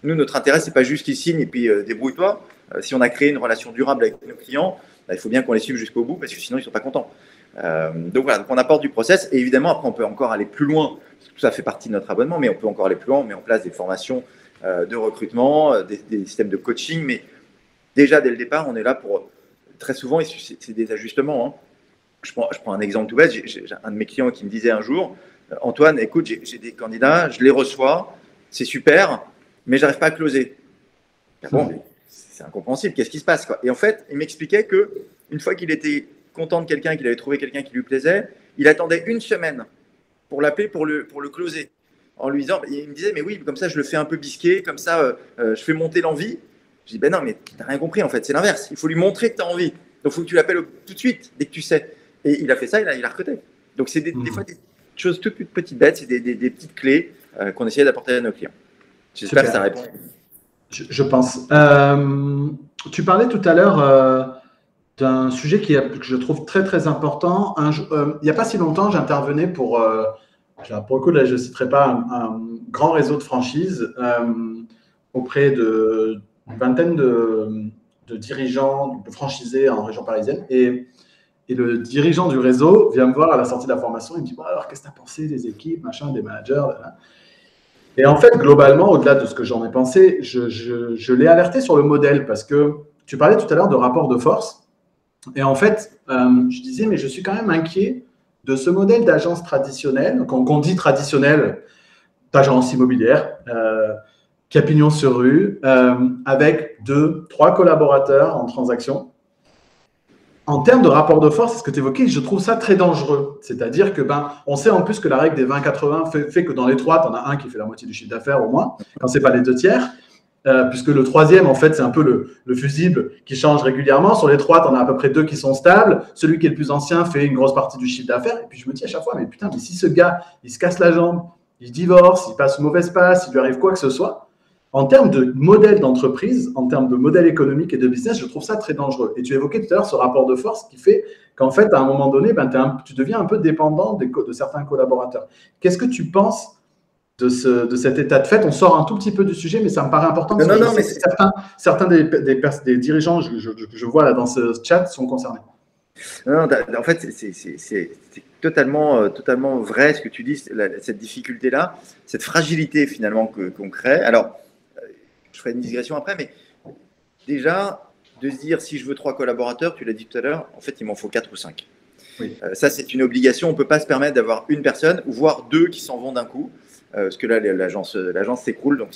Nous, notre intérêt, ce n'est pas juste qu'il signe et puis débrouille-toi. Si on a créé une relation durable avec nos clients, il faut bien qu'on les suive jusqu'au bout parce que sinon, ils ne sont pas contents. Donc voilà, donc on apporte du process et évidemment après on peut encore aller plus loin, parce que tout ça fait partie de notre abonnement, mais on peut encore aller plus loin, on met en place des formations de recrutement, des systèmes de coaching, mais déjà dès le départ on est là pour, très souvent c'est des ajustements, hein. Je prends un exemple tout bête, j'ai un de mes clients qui me disait un jour, Antoine, écoute, j'ai des candidats, je les reçois, c'est super, mais j'arrive pas à closer. Bon, mais c'est incompréhensible, qu'est-ce qui se passe, quoi? Et en fait, il m'expliquait que une fois qu'il était content de quelqu'un, qu'il avait trouvé quelqu'un qui lui plaisait, il attendait une semaine pour l'appeler pour le closer. En lui disant, il me disait, mais oui, comme ça, je le fais un peu bisquer, comme ça, je fais monter l'envie. Je dis, ben non, mais tu n'as rien compris, en fait, c'est l'inverse. Il faut lui montrer que tu as envie. Donc, il faut que tu l'appelles tout de suite, dès que tu sais. Et il a fait ça, il a recruté. Donc, c'est des fois des choses toutes petites bêtes, c'est des petites clés qu'on essayait d'apporter à nos clients. J'espère que ça répond. Je pense. Tu parlais tout à l'heure d'un sujet que je trouve très, très important. Il n'y a pas si longtemps, j'intervenais pour le coup, là, je ne citerai pas un grand réseau de franchises auprès d'une vingtaine de dirigeants, de franchisés en région parisienne. Et le dirigeant du réseau vient me voir à la sortie de la formation. Il me dit, bon, alors, qu'est-ce que tu as pensé des équipes, machin, des managers là. Et en fait, globalement, au-delà de ce que j'en ai pensé, je l'ai alerté sur le modèle parce que tu parlais tout à l'heure de rapport de force. Et en fait, je disais, mais je suis quand même inquiet de ce modèle d'agence traditionnelle, qu'on dit traditionnelle, d'agence immobilière, qui a pignon sur rue, avec 2, 3 collaborateurs en transaction. En termes de rapport de force, c'est ce que tu évoquais, je trouve ça très dangereux. C'est-à-dire que on sait en plus que la règle des 20-80 fait que dans les 3, tu en as un qui fait la moitié du chiffre d'affaires au moins, quand ce n'est pas les 2 tiers. Puisque le troisième, en fait, c'est un peu le fusible qui change régulièrement. Sur les 3, tu en as à peu près 2 qui sont stables. Celui qui est le plus ancien fait une grosse partie du chiffre d'affaires. Et puis, je me dis à chaque fois, mais putain, mais si ce gars, il se casse la jambe, il divorce, il passe une mauvaise passe, il lui arrive quoi que ce soit, en termes de modèle d'entreprise, en termes de modèle économique et de business, je trouve ça très dangereux. Et tu évoquais tout à l'heure ce rapport de force qui fait qu'en fait, à un moment donné, tu deviens un peu dépendant de certains collaborateurs. Qu'est-ce que tu penses de cet état de fait? On sort un tout petit peu du sujet, mais ça me paraît important. Non, mais certains des dirigeants, je vois là dans ce chat, sont concernés. Non, en fait, c'est totalement vrai ce que tu dis, cette difficulté-là, cette fragilité finalement qu'on crée. Alors, je ferai une digression après, mais déjà, de se dire si je veux 3 collaborateurs, tu l'as dit tout à l'heure, en fait, il m'en faut 4 ou 5. Oui. Ça, c'est une obligation. On ne peut pas se permettre d'avoir une personne, ou voire 2 qui s'en vont d'un coup, parce que là, l'agence s'écroule. Donc,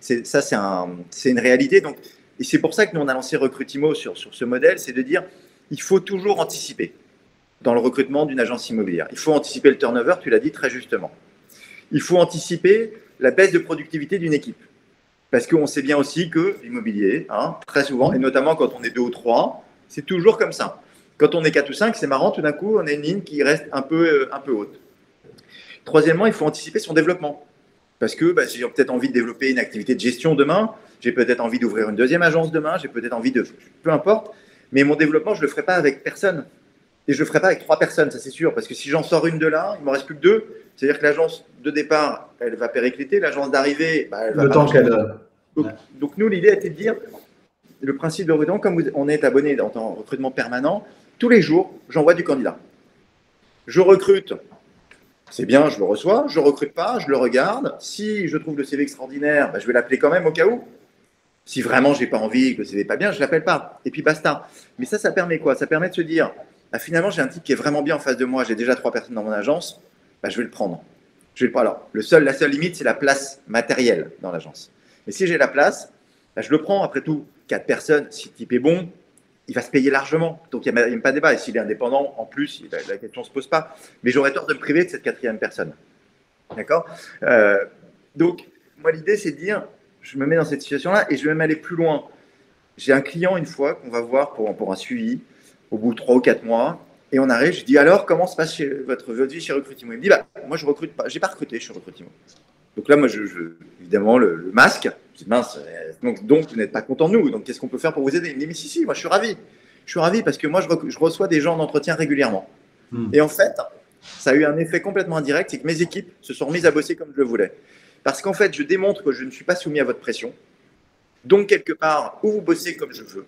c'est une réalité. Donc, et c'est pour ça que nous, on a lancé Recrutimo sur ce modèle, c'est de dire il faut toujours anticiper dans le recrutement d'une agence immobilière. Il faut anticiper le turnover, tu l'as dit très justement. Il faut anticiper la baisse de productivité d'une équipe. Parce qu'on sait bien aussi que l'immobilier, très souvent, et notamment quand on est 2 ou 3, c'est toujours comme ça. Quand on est 4 ou 5, c'est marrant, tout d'un coup, on a une ligne qui reste un peu haute. Troisièmement, il faut anticiper son développement. Parce que si j'ai peut-être envie de développer une activité de gestion demain, j'ai peut-être envie d'ouvrir une deuxième agence demain, j'ai peut-être envie de... Peu importe, mais mon développement, je ne le ferai pas avec personne. Et je ne le ferai pas avec 3 personnes, ça c'est sûr. Parce que si j'en sors une de là, il ne m'en reste plus que 2. C'est-à-dire que l'agence de départ, elle va péricliter. L'agence d'arrivée, elle va... Le temps qu'elle... Donc nous, l'idée était de dire, le principe de recrutement, comme on est abonné en recrutement permanent, tous les jours, j'envoie du candidat. Je recrute, c'est bien, je le reçois. Je ne recrute pas, je le regarde. Si je trouve le CV extraordinaire, je vais l'appeler quand même au cas où. Si vraiment je n'ai pas envie, que le CV n'est pas bien, je ne l'appelle pas. Et puis basta. Mais ça permet quoi? Ça permet de se dire, finalement, j'ai un type qui est vraiment bien en face de moi, j'ai déjà 3 personnes dans mon agence, je vais le prendre. Alors, la seule limite, c'est la place matérielle dans l'agence. Mais si j'ai la place, je le prends. Après tout, 4 personnes, si le type est bon, il va se payer largement. Donc, il n'y a même pas de débat. Et s'il est indépendant, en plus, la question ne se pose pas. Mais j'aurais tort de me priver de cette 4e personne. D'accord? Donc, moi, l'idée, c'est de dire, je me mets dans cette situation-là et je vais même aller plus loin. J'ai un client, une fois, qu'on va voir pour un suivi, au bout de 3 ou 4 mois, et on arrive, je dis, alors, comment se passe votre vie chez Recrutimo? Il me dit, moi, je recrute pas, j'ai pas recruté chez Recrutimo. Donc là, moi, évidemment, le masque, je dis, mince, donc vous n'êtes pas content de nous, donc qu'est-ce qu'on peut faire pour vous aider? Il me dit, mais si, moi, je suis ravi. Je suis ravi parce que moi, je reçois des gens en entretien régulièrement. Et en fait, ça a eu un effet complètement indirect, c'est que mes équipes se sont remises à bosser comme je le voulais. Parce qu'en fait, je démontre que je ne suis pas soumis à votre pression. Donc, quelque part, où vous bossez comme je veux,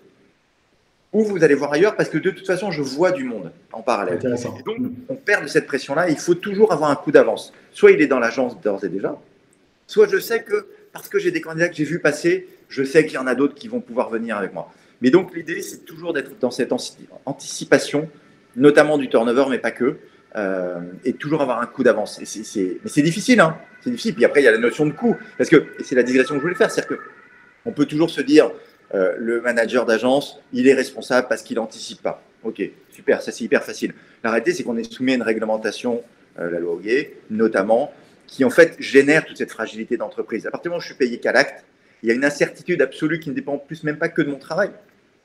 ou vous allez voir ailleurs parce que de toute façon, je vois du monde en parallèle. Intéressant. Et donc, on perd de cette pression-là. Il faut toujours avoir un coup d'avance. Soit il est dans l'agence d'ores et déjà, soit je sais que parce que j'ai des candidats que j'ai vus passer, je sais qu'il y en a d'autres qui vont pouvoir venir avec moi. Mais donc, l'idée, c'est toujours d'être dans cette anticipation, notamment du turnover, mais pas que, et toujours avoir un coup d'avance. Mais c'est difficile, hein. C'est difficile. Puis après, il y a la notion de coût. Parce que, et c'est la digression que je voulais faire, c'est-à-dire qu'on peut toujours se dire, le manager d'agence, il est responsable parce qu'il n'anticipe pas. Ok, super, ça c'est hyper facile. La réalité, c'est qu'on est soumis à une réglementation, la loi Hoguet, notamment, qui en fait génère toute cette fragilité d'entreprise. À partir du moment où je suis payé qu'à l'acte, il y a une incertitude absolue qui ne dépend plus même pas que de mon travail.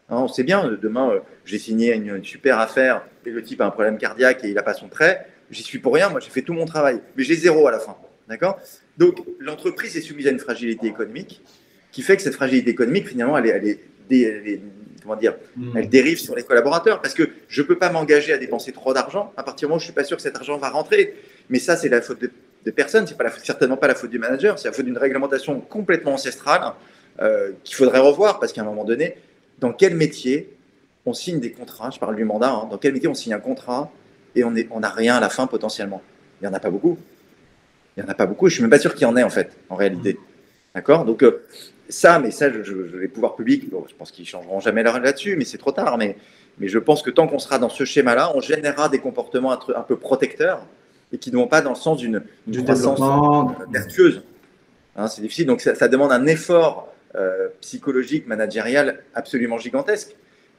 Hein, on sait bien, demain, j'ai signé une super affaire et le type a un problème cardiaque et il n'a pas son prêt. J'y suis pour rien, moi j'ai fait tout mon travail, mais j'ai zéro à la fin. D'accord? Donc l'entreprise est soumise à une fragilité économique qui fait que cette fragilité économique, finalement, comment dire, elle dérive sur les collaborateurs parce que je ne peux pas m'engager à dépenser trop d'argent à partir du moment où je ne suis pas sûr que cet argent va rentrer. Mais ça, c'est la faute de personne, ce n'est certainement pas la faute du manager, c'est la faute d'une réglementation complètement ancestrale qu'il faudrait revoir parce qu'à un moment donné, dans quel métier on signe des contrats, je parle du mandat, hein, dans quel métier on signe un contrat et on n'a rien à la fin potentiellement? Il n'y en a pas beaucoup. Il n'y en a pas beaucoup et je ne suis même pas sûr qu'il y en ait en fait, en réalité. D'accord? Donc, les pouvoirs publics, bon, je pense qu'ils ne changeront jamais là-dessus, mais c'est trop tard. Mais je pense que tant qu'on sera dans ce schéma-là, on générera des comportements un peu protecteurs et qui ne vont pas dans le sens d'une croissance vertueuse. Hein, c'est difficile. Donc, ça demande un effort psychologique, managérial absolument gigantesque.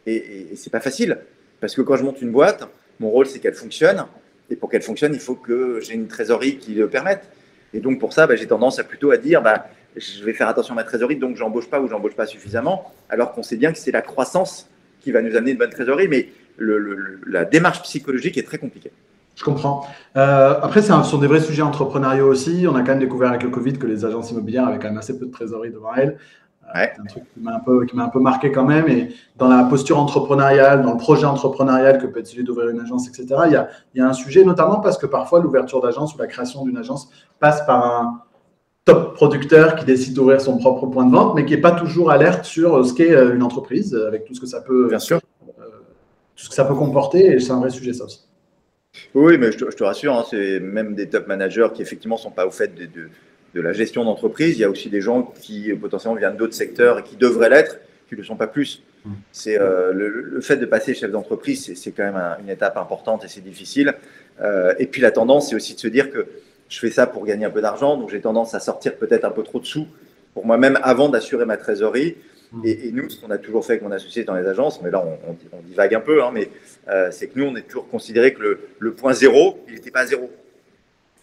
Et ce n'est pas facile. Parce que quand je monte une boîte, mon rôle, c'est qu'elle fonctionne. Et pour qu'elle fonctionne, il faut que j'ai une trésorerie qui le permette. Et donc, pour ça, j'ai tendance plutôt à dire je vais faire attention à ma trésorerie, donc j'embauche pas ou j'embauche pas suffisamment, alors qu'on sait bien que c'est la croissance qui va nous amener une bonne trésorerie, mais la démarche psychologique est très compliquée. Je comprends. Après, ce sont des vrais sujets entrepreneuriaux aussi. On a quand même découvert avec le Covid que les agences immobilières avaient quand même assez peu de trésorerie devant elles. Ouais. C'est un truc qui m'a un peu marqué quand même. Et dans la posture entrepreneuriale, dans le projet entrepreneurial que peut être celui d'ouvrir une agence, etc., il y a un sujet, notamment parce que parfois l'ouverture d'agence ou la création d'une agence passe par un top producteur qui décide d'ouvrir son propre point de vente, mais qui n'est pas toujours alerte sur ce qu'est une entreprise, avec tout ce que ça peut, bien sûr. Tout ce que ça peut comporter. Et c'est un vrai sujet, ça aussi. Oui, mais je te rassure, hein, c'est même des top managers qui effectivement ne sont pas au fait de la gestion d'entreprise. Il y a aussi des gens qui potentiellement viennent d'autres secteurs et qui devraient l'être, qui ne le sont pas plus. C'est le fait de passer chef d'entreprise, c'est quand même une étape importante et c'est difficile. Et puis la tendance, c'est aussi de se dire que je fais ça pour gagner un peu d'argent, donc j'ai tendance à sortir peut-être un peu trop de sous pour moi-même avant d'assurer ma trésorerie. Et nous, ce qu'on a toujours fait avec mon associé dans les agences, mais là on divague un peu, hein, mais c'est que nous, on est toujours considéré que le point zéro, il n'était pas à zéro.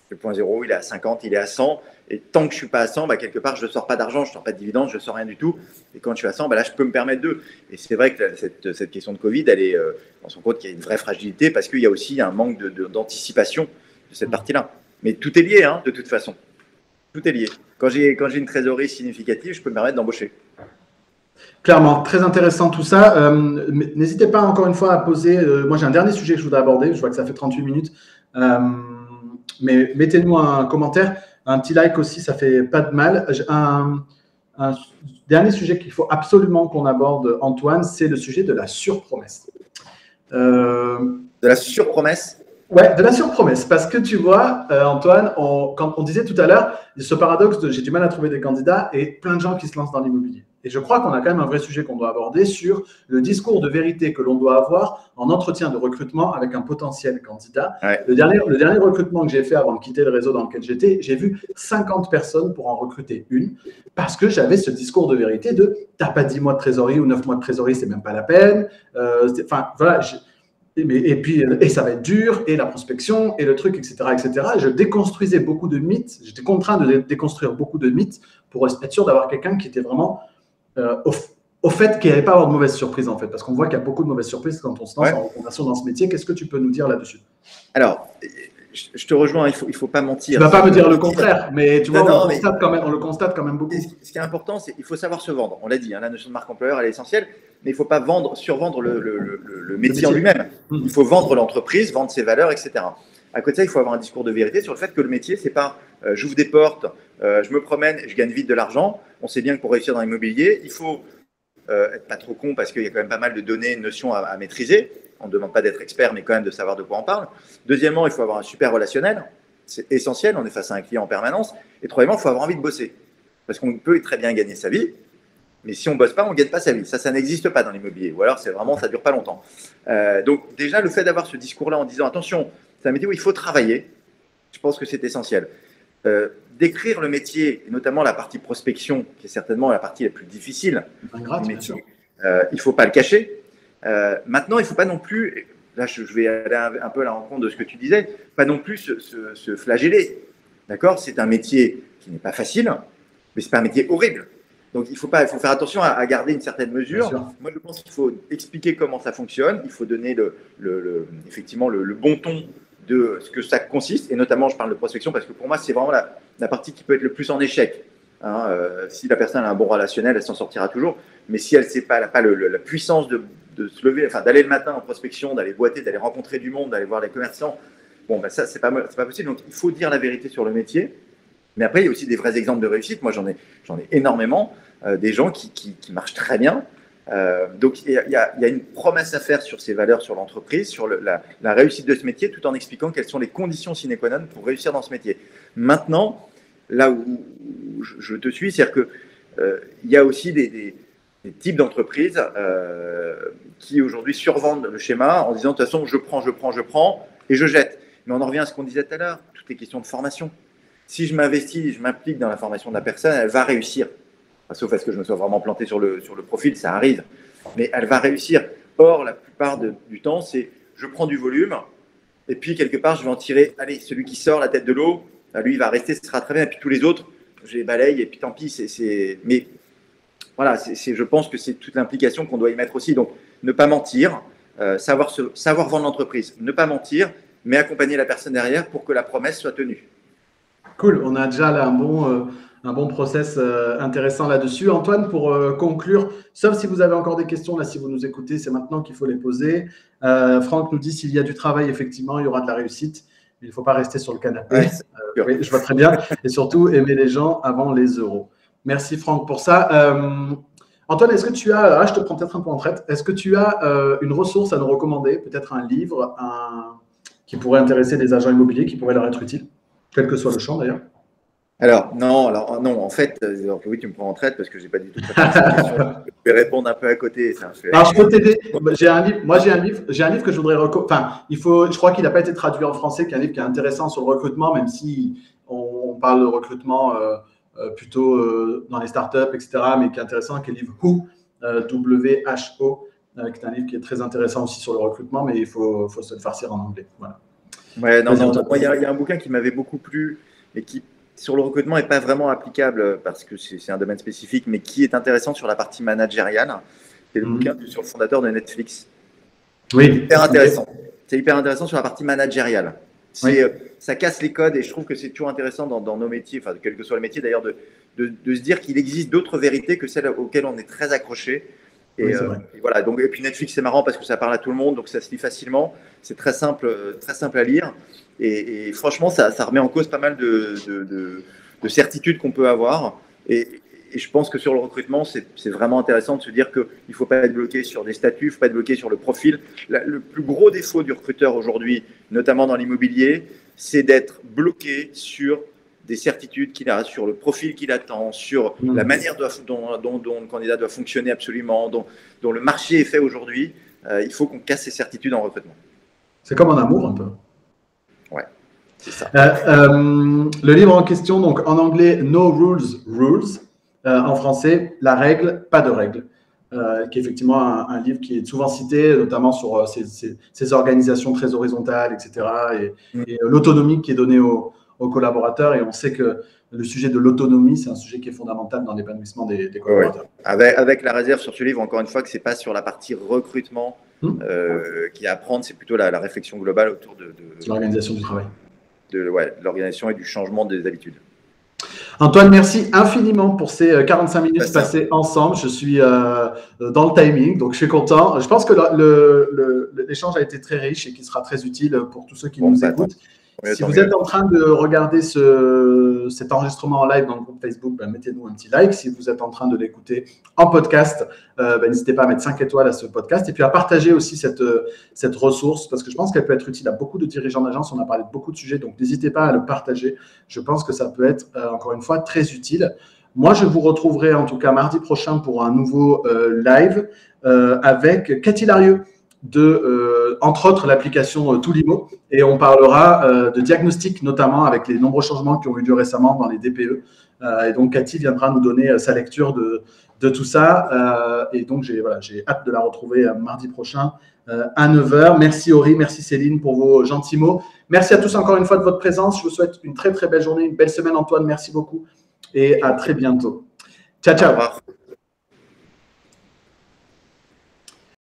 Le point zéro, il est à 50, il est à 100. Et tant que je ne suis pas à 100, quelque part, je ne sors pas d'argent, je ne sors pas de dividendes, je ne sors rien du tout. Et quand je suis à 100, là, je peux me permettre d'eux. Et c'est vrai que cette question de Covid, elle est, on se rend compte qu'il y a une vraie fragilité parce qu'il y a aussi un manque d'anticipation de cette partie-là. Mais tout est lié, hein, de toute façon. Tout est lié. Quand j'ai une trésorerie significative, je peux me permettre d'embaucher. Clairement, très intéressant tout ça. N'hésitez pas encore une fois à poser. Moi, j'ai un dernier sujet que je voudrais aborder. Je vois que ça fait 38 minutes. Mais mettez-nous un commentaire, un petit like aussi, ça fait pas de mal. Un dernier sujet qu'il faut absolument qu'on aborde, Antoine, c'est le sujet de la surpromesse. De la surpromesse? Ouais, de la surpromesse. Parce que tu vois, Antoine, quand on disait tout à l'heure, ce paradoxe de j'ai du mal à trouver des candidats et plein de gens qui se lancent dans l'immobilier. Et je crois qu'on a quand même un vrai sujet qu'on doit aborder sur le discours de vérité que l'on doit avoir en entretien de recrutement avec un potentiel candidat. Ouais. Le dernier recrutement que j'ai fait avant de quitter le réseau dans lequel j'étais, j'ai vu 50 personnes pour en recruter une parce que j'avais ce discours de vérité de « t'as pas 10 mois de trésorerie ou 9 mois de trésorerie, c'est même pas la peine ». Enfin, voilà, et ça va être dur, et la prospection, et le truc, etc., etc. Et je déconstruisais beaucoup de mythes. J'étais contraint de déconstruire beaucoup de mythes pour être sûr d'avoir quelqu'un qui était vraiment au fait qu'il n'y allait pas avoir de mauvaises surprises, en fait. Parce qu'on voit qu'il y a beaucoup de mauvaises surprises quand on se lance en reconversion dans ce métier. Qu'est-ce que tu peux nous dire là-dessus? Alors, je te rejoins, il faut pas mentir. Tu ne vas pas me dire le contraire, mais tu vois, on le constate quand même beaucoup. Ce qui est important, c'est qu'il faut savoir se vendre. On l'a dit, hein, la notion de marque employeur, elle est essentielle, mais il ne faut pas survendre le métier en lui-même. Il faut vendre l'entreprise, vendre ses valeurs, etc. À côté de ça, il faut avoir un discours de vérité sur le fait que le métier, c'est pas j'ouvre des portes, je me promène, je gagne vite de l'argent. On sait bien que pour réussir dans l'immobilier, il faut être pas trop con parce qu'il y a quand même pas mal de données, de notions à maîtriser. On ne demande pas d'être expert, mais quand même de savoir de quoi on parle. Deuxièmement, il faut avoir un super relationnel. C'est essentiel, on est face à un client en permanence. Et troisièmement, il faut avoir envie de bosser. Parce qu'on peut très bien gagner sa vie, mais si on ne bosse pas, on ne gagne pas sa vie. Ça n'existe pas dans l'immobilier. Ou alors, c'est vraiment, ça ne dure pas longtemps. Donc, déjà, le fait d'avoir ce discours-là en disant, attention, c'est un métier où il faut travailler, je pense que c'est essentiel. D'écrire le métier, et notamment la partie prospection, qui est certainement la partie la plus difficile du métier, il ne faut pas le cacher. Maintenant, il ne faut pas non plus, là je vais aller un peu à la rencontre de ce que tu disais, pas non plus se flageller. D'accord? C'est un métier qui n'est pas facile, mais ce n'est pas un métier horrible. Donc, il faut faire attention à garder une certaine mesure. Moi, je pense qu'il faut expliquer comment ça fonctionne. Il faut donner effectivement le bon ton de ce que ça consiste. Et notamment, je parle de prospection parce que pour moi, c'est vraiment la partie qui peut être le plus en échec. Hein, si la personne a un bon relationnel, elle s'en sortira toujours. Mais si elle n'a pas la puissance de se lever, enfin, d'aller le matin en prospection, d'aller boiter, d'aller rencontrer du monde, d'aller voir les commerçants, bon, ben ça, c'est pas possible. Donc, il faut dire la vérité sur le métier. Mais après, il y a aussi des vrais exemples de réussite. Moi, j'en ai énormément, des gens qui marchent très bien. Donc, il y a une promesse à faire sur ces valeurs, sur l'entreprise, sur la réussite de ce métier, tout en expliquant quelles sont les conditions sine qua non pour réussir dans ce métier. Maintenant, là où je te suis, c'est-à-dire qu'il y a aussi des types d'entreprises qui aujourd'hui survendent le schéma en disant de toute façon, je prends et je jette. Mais on en revient à ce qu'on disait tout à l'heure, toutes les questions de formation. Si je m'investis, je m'implique dans la formation de la personne, elle va réussir. Sauf à ce que je me sois vraiment planté sur le profil, ça arrive. Mais elle va réussir. Or, la plupart du temps, c'est je prends du volume et puis quelque part, je vais en tirer. Allez, celui qui sort la tête de l'eau, lui, il va rester, ce sera très bien. Et puis tous les autres, je les balaye et puis tant pis. Mais voilà, je pense que c'est toute l'implication qu'on doit y mettre aussi. Donc, ne pas mentir, savoir vendre l'entreprise, ne pas mentir, mais accompagner la personne derrière pour que la promesse soit tenue. Cool, on a déjà là un bon process intéressant là-dessus. Antoine, pour conclure, sauf si vous avez encore des questions, là, si vous nous écoutez, c'est maintenant qu'il faut les poser. Franck nous dit s'il y a du travail, effectivement, il y aura de la réussite. Il ne faut pas rester sur le canapé. Oui, je vois très bien. Et surtout, aimer les gens avant les euros. Merci, Franck, pour ça. Antoine, est-ce que tu as, je te prends peut-être un peu en traite, est-ce que tu as une ressource à nous recommander, peut-être un livre qui pourrait intéresser des agents immobiliers, qui pourrait leur être utile, quel que soit le champ d'ailleurs? Alors, non, en fait, oui, tu me prends en traite parce que je n'ai pas du tout préparé cette question. Je vais répondre un peu à côté. Alors, je peux t'aider. J'ai un livre que je voudrais recommander. Je crois qu'il n'a pas été traduit en français, qui est un livre qui est intéressant sur le recrutement, même si on parle de recrutement plutôt dans les startups, etc., mais qui est intéressant, qui est le livre Who, W-H-O, qui est un livre qui est très intéressant aussi sur le recrutement, mais il faut se le farcir en anglais. Voilà. Ouais, non, il y a un bouquin qui m'avait beaucoup plu et qui, sur le recrutement, n'est pas vraiment applicable parce que c'est un domaine spécifique, mais qui est intéressant sur la partie managériale. C'est le bouquin sur le fondateur de Netflix. Oui. C'est hyper intéressant. C'est hyper intéressant sur la partie managériale. Ça casse les codes et je trouve que c'est toujours intéressant dans nos métiers, enfin, quel que soit le métier d'ailleurs, de se dire qu'il existe d'autres vérités que celles auxquelles on est très accroché. Et voilà. Donc, et puis Netflix, c'est marrant parce que ça parle à tout le monde, donc ça se lit facilement. C'est très simple à lire. Et franchement, ça remet en cause pas mal de certitudes qu'on peut avoir. Et je pense que sur le recrutement, c'est vraiment intéressant de se dire qu'il ne faut pas être bloqué sur des statuts, il ne faut pas être bloqué sur le profil. Le plus gros défaut du recruteur aujourd'hui, notamment dans l'immobilier, c'est d'être bloqué sur des certitudes qu'il a, sur le profil qu'il attend, sur la manière dont le candidat doit fonctionner absolument, dont le marché est fait aujourd'hui. Il faut qu'on casse ces certitudes en recrutement. C'est comme en amour un peu. Ouais, c'est ça. Le livre en question, donc en anglais, No Rules, Rules. En français, La règle, pas de règle. Qui est effectivement un livre qui est souvent cité, notamment sur ces organisations très horizontales, etc. Et l'autonomie qui est donnée aux collaborateurs. Et on sait que le sujet de l'autonomie, c'est un sujet qui est fondamental dans l'épanouissement des collaborateurs. Ouais. Avec la réserve sur ce livre, encore une fois, que ce n'est pas sur la partie recrutement qui est à prendre, c'est plutôt la réflexion globale autour de l'organisation du travail. De l'organisation et du changement des habitudes. Antoine, merci infiniment pour ces 45 minutes passées ensemble. Je suis dans le timing, donc je suis content. Je pense que l'échange a été très riche et qu'il sera très utile pour tous ceux qui nous écoutent. Si vous êtes en train de regarder cet enregistrement en live dans le groupe Facebook, mettez-nous un petit like. Si vous êtes en train de l'écouter en podcast, n'hésitez pas à mettre 5 étoiles à ce podcast et puis à partager aussi cette ressource parce que je pense qu'elle peut être utile à beaucoup de dirigeants d'agence. On a parlé de beaucoup de sujets, donc n'hésitez pas à le partager. Je pense que ça peut être, encore une fois, très utile. Moi, je vous retrouverai en tout cas mardi prochain pour un nouveau live avec Cathy Larieux entre autres l'application Toolimo et on parlera de diagnostic notamment avec les nombreux changements qui ont eu lieu récemment dans les DPE et donc Cathy viendra nous donner sa lecture de tout ça et donc j'ai hâte de la retrouver mardi prochain à 9h. Merci Aurie, merci Céline pour vos gentils mots. Merci à tous encore une fois de votre présence. Je vous souhaite une très très belle journée, une belle semaine Antoine, merci beaucoup et à très bientôt. Ciao, ciao.